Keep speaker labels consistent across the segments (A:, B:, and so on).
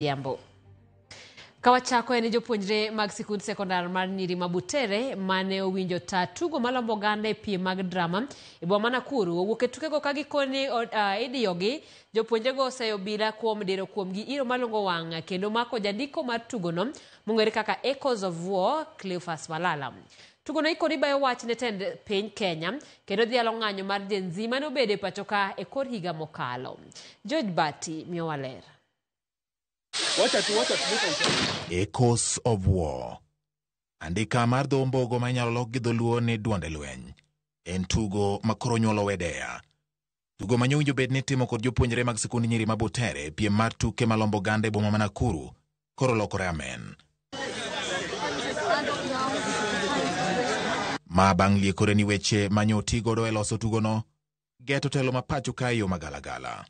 A: Jambo. Kawachako ene jopuonjre mag sikund sekondar mar Nyiri Mabutere mane owinjo ta tugo malombo gande piem mag drama e boma Nakuru owuok e tukego ka gikoni idiyogi. Jopuonjrego oseyo bila kuom diro kuomgi iro malongo wang' kendo mako jandiko mar tugono mong'ere kaka Echoes of War Cleophas Malala. Tugono ikoni bayo wach ne tend piny Kenya kendo dhialo ng'anyo mar Gen Z mane obede pachoka e kor higa mokalo. George Bati miyo waler.
B: Echoes of War. Andika mar dho mbogo ma inyalo lok gi dholuo ne duonde lweny. En tugo makoro nyuolo wedeya. Tugo manyowinjo bed ni timo kod jopuonjre mag sikund Nyiri Mabutere piem mar tuke malombo gande boma ma Nakuru koro lokore amen. Ma bang' liekore ni weche manyotigodo e loso tugono, geto telo mapacho ka yo magalagala.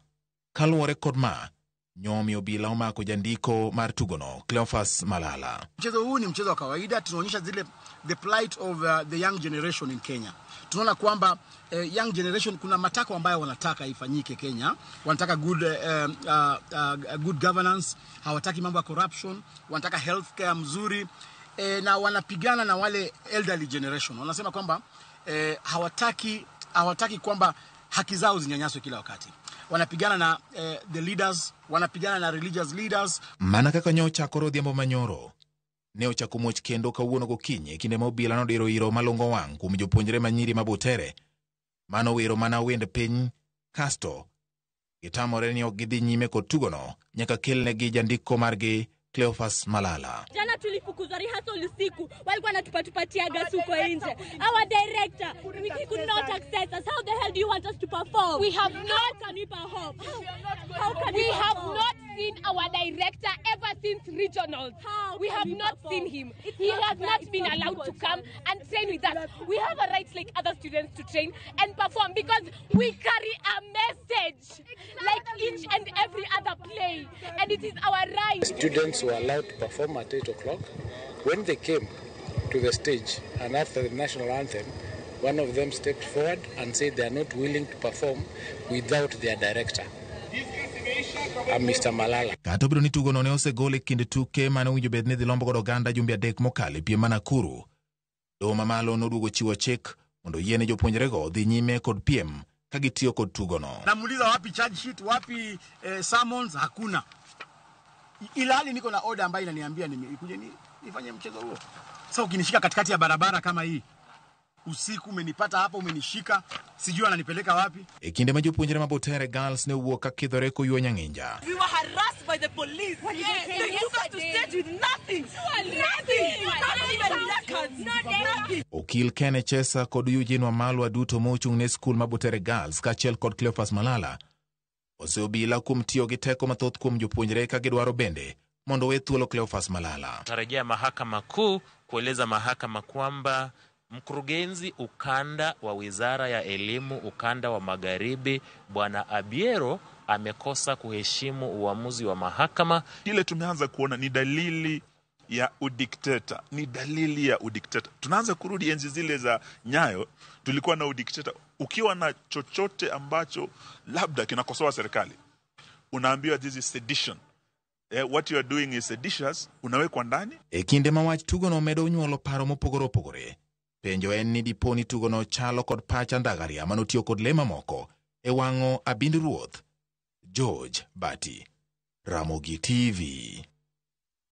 B: Kaluwore kod ma, nyomi obila omako jandiko mar tugono Cleophas Malala.
C: Mchezo huu ni mchezo wa kawaida, tunaonyesha the plight of the young generation in Kenya. Tunaona kwamba young generation kuna matako ambayo wanataka ifanyike Kenya. Wanataka good governance, hawataki mambo ya corruption, wanataka healthcare mzuri, na wanapigana na wale elderly generation. Wanasema kwamba hawataki kwamba haki zao zinyanyaswe kila wakati. Wanapigana na the leaders, wanapigana na religious leaders.
B: Mana kaka nyocha koro dhiambo manyoro. Ne ochako muoch kendo kawuono gokinyi kinde ma obila nodiro iro malongo wang' kuom jopuonjre ma Nyiri Mabutere. Mano wero mana wend piny kasto gitamore ni ok gidhi nyime kod tugono nyaka kelnegi jandiko margi Cleophas Malala.
D: Jana tulifukuzwa rehearsal usiku, walikuwa wanatupatia gas huko nje. Our director, he could not access us. How the hell do you want us to perform? We have not can we perform? How can we have not seen our director ever since regionals. We have not seen him. He has not been allowed to come and train with us. We have a right like other students to train and perform because we carry a message like each and every other play, and it is our right.
E: Students were allowed to perform at 8 o'clock. When they came to the stage and after the national anthem, one of them stepped forward and said they are not willing to perform without their director, Mr. Malala.
B: Kato biro ni tugono ne osegole kinde tuke mane owinjo bed ni dhi lombo godo ganda jumbe adek mokale piem ma Nakuru. Doho mamalo noduogo chiwo chik mondo yiene jopuonjrego dhi nyime kod piem ka gitiyo kod tugono.
C: Namuuliza wapi charge sheet, wapi summons, hakuna. Ilhali niko na order ambayo inaniambia nikuje nifanye mchezo huo. Sasa ukinishika katikati ya barabara kama hii, usiku umenipata hapa, umenishika, sijui ananipeleka wapi.
B: Kinde ma jopuonjre Mabutere Girls ne wuok ka kidhore ko yuo nyang'inja.
F: We were harassed by the police. They took us to stage with nothing. Nothing. Not even records. Nothing.
B: Okil Kene Chesa kod Eugene Wamalwa duto mochung' ne skul Mabutere Girls kachiel kod Cleophas Malala oseobila kuom tiyo gi teko mathoth kuom jopuonjre ka gidwaro bende mondo we thuolo Cleophas Malala.
G: Tarajia mahakama kuu kueleza mahakama kwamba mkurugenzi ukanda wa Wizara ya Elimu ukanda wa Magharibi Bwana Abiero amekosa kuheshimu uamuzi wa mahakama.
H: Ile tumeanza kuona ni dalili ya udikteta. Tunaanza kurudi enzi zile za Nyayo, tulikuwa na udikteta. Ukiwa na chochote ambacho labda kinakosoa serikali, unaambiwa this is sedition. What you are doing is seditious, unawekwa ndani.
B: Kinde ma wach tugono medo nyuolo paro mopogore opogore. Penjo en ni diponi tugono chalo kod pacha ndagaria manotiyo kod lema moko e wang'o abind ruoth. George Bati, Ramogi TV.